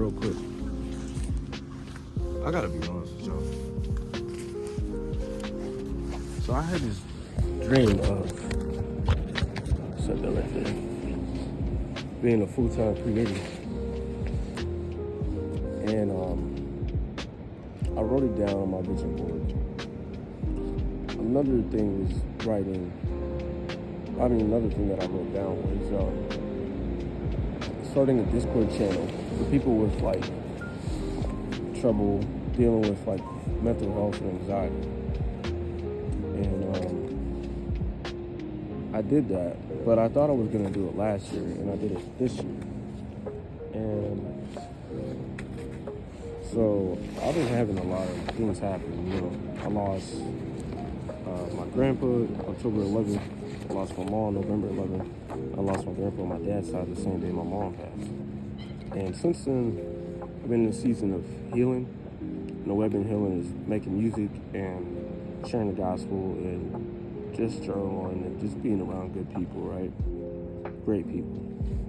real quick. I gotta be honest with y'all. So I had this dream of, set that right there, being a full-time comedian. And I wrote it down on my vision board. Another thing was another thing that I wrote down was starting a Discord channel for people with like trouble dealing with like mental health and anxiety. And I did that, but I thought I was gonna do it last year, and I did it this year. And so I've been having a lot of things happen. You know, I lost my grandpa October 11th. I lost my mom November 11th. I lost my grandpa on my dad's side the same day my mom passed. And since then, I've been in a season of healing. And the way I've been healing is making music and sharing the gospel and just journaling and just being around good people, right? Great people,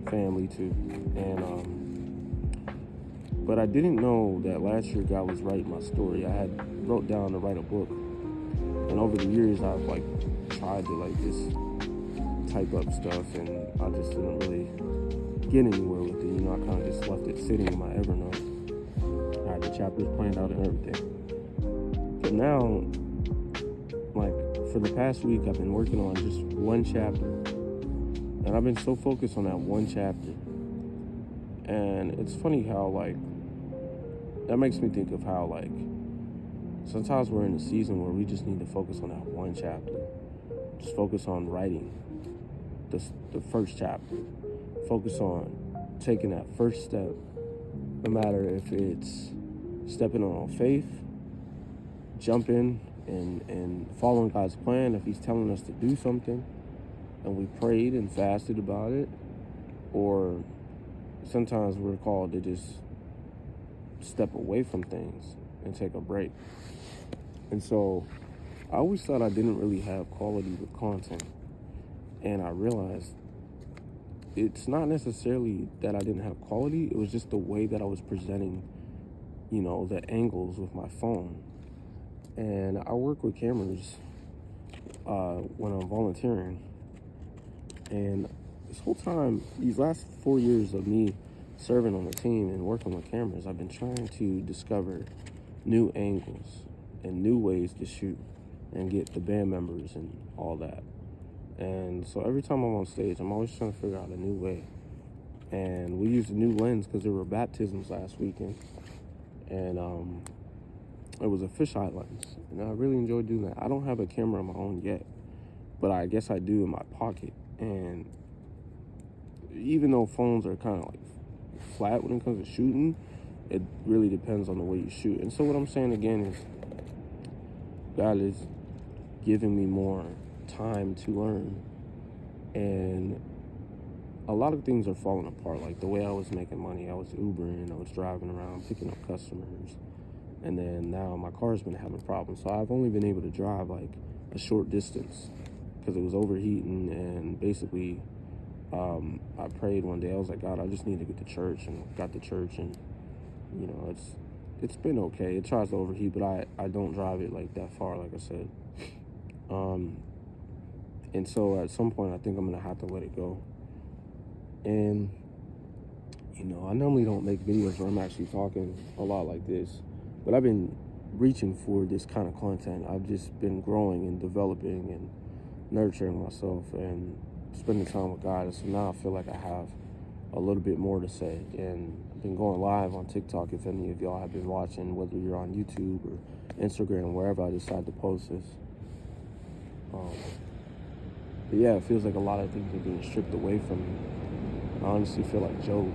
family too. And but I didn't know that last year God was writing my story. I had wrote down to write a book. And over the years, I've like tried to like just type up stuff, and I just didn't really get anywhere with it. You know, I kind of just left it sitting in my Evernote. I had the chapters planned out and everything. But now, like for the past week, I've been working on just one chapter, and I've been so focused on that one chapter. And it's funny how like that makes me think of how like sometimes we're in a season where we just need to focus on that one chapter. Just focus on writing the first chapter. Focus on taking that first step, no matter if it's stepping on faith, jumping and following God's plan. If he's telling us to do something and we prayed and fasted about it, or sometimes we're called to just step away from things and take a break. And so I always thought I didn't really have quality with content. And I realized it's not necessarily that I didn't have quality. It was just the way that I was presenting, you know, the angles with my phone. And I work with cameras when I'm volunteering. And this whole time, these last 4 years of me serving on the team and working with cameras, I've been trying to discover new angles and new ways to shoot and get the band members and all that. And so every time I'm on stage, I'm always trying to figure out a new way. And we used a new lens because there were baptisms last weekend. And it was a fisheye lens. And I really enjoyed doing that. I don't have a camera of my own yet, but I guess I do in my pocket. And even though phones are kind of like flat when it comes to shooting, it really depends on the way you shoot. And so what I'm saying again is God is giving me more time to learn, and a lot of things are falling apart. Like the way I was making money, I was Ubering, I was driving around picking up customers, and then now my car's been having problems. So I've only been able to drive like a short distance because it was overheating. And basically I prayed one day. I was like, God, I just need to get to church, and got to church, and you know, it's been okay. It tries to overheat, but I don't drive it like that far, like I said. And so at some point, I think I'm gonna have to let it go. And you know, I normally don't make videos where I'm actually talking a lot like this, but I've been reaching for this kind of content. I've just been growing and developing and nurturing myself and spending time with God. And so now I feel like I have a little bit more to say. And I've been going live on TikTok if any of y'all have been watching, whether you're on YouTube or Instagram, wherever I decide to post this. But yeah, it feels like a lot of things are being stripped away from me. I honestly feel like Job.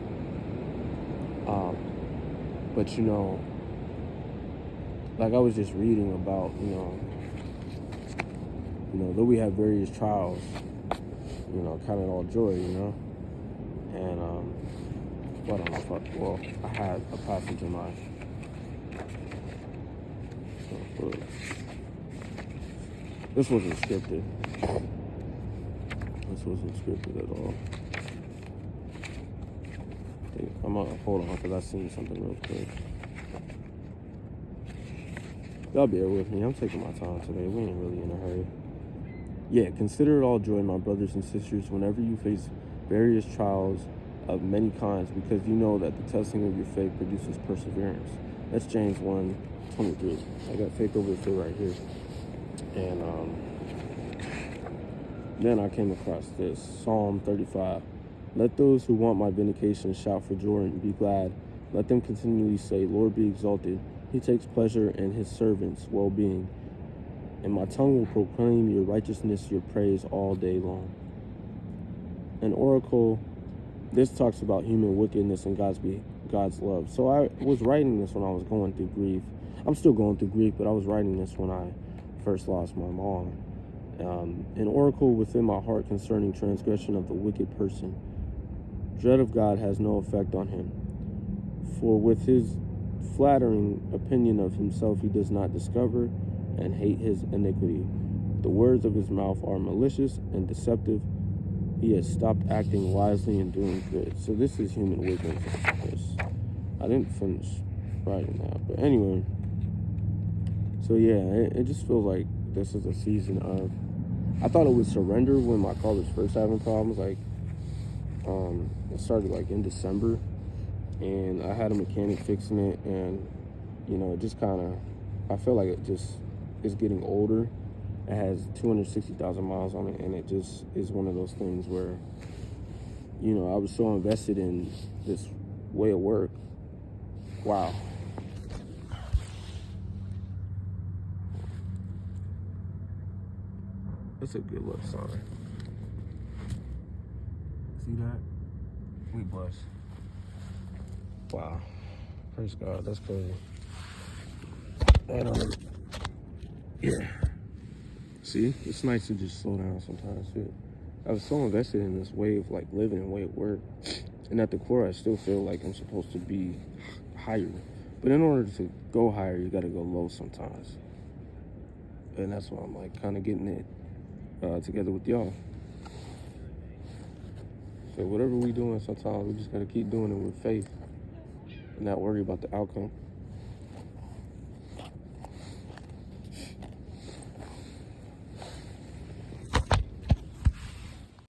But you know, like I was just reading about, you know, though we have various trials, you know, count it all joy, you know. And I don't know if I had a passage in mind. This wasn't scripted. This wasn't scripted at all. I'm gonna hold on because I seen something real quick. Y'all bear with me. I'm taking my time today. We ain't really in a hurry. Yeah, consider it all joy, my brothers and sisters, whenever you face various trials of many kinds, because you know that the testing of your faith produces perseverance. That's James 1:23. I got faith over fear right here. And then I came across this, Psalm 35. Let those who want my vindication shout for joy and be glad. Let them continually say, Lord be exalted. He takes pleasure in his servants' well-being. And my tongue will proclaim your righteousness, your praise all day long. An oracle, this talks about human wickedness and God's love. So I was writing this when I was going through grief. I'm still going through grief, but I was writing this when I first lost my mom. An oracle within my heart concerning transgression of the wicked person. Dread of God has no effect on him. For with his flattering opinion of himself he does not discover and hate his iniquity. The words of his mouth are malicious and deceptive. He has stopped acting wisely and doing good. So this is human wickedness. I didn't finish writing that, but anyway. So yeah, it just feels like this is a season of. I thought it would surrender when my car was first having problems. Like, it started like in December, and I had a mechanic fixing it, and it just kind of. I feel like it just is getting older. It has 260,000 miles on it, and it just is one of those things where, I was so invested in this way of work. Wow. That's a good love song. See that? We blessed. Wow. Praise God. That's crazy. And, yeah. See, it's nice to just slow down sometimes too. I was so invested in this way of like living and way of work, and at the core, I still feel like I'm supposed to be higher. But in order to go higher, you got to go low sometimes, and that's why I'm like kind of getting it together with y'all. So whatever we doing, sometimes we just got to keep doing it with faith and not worry about the outcome.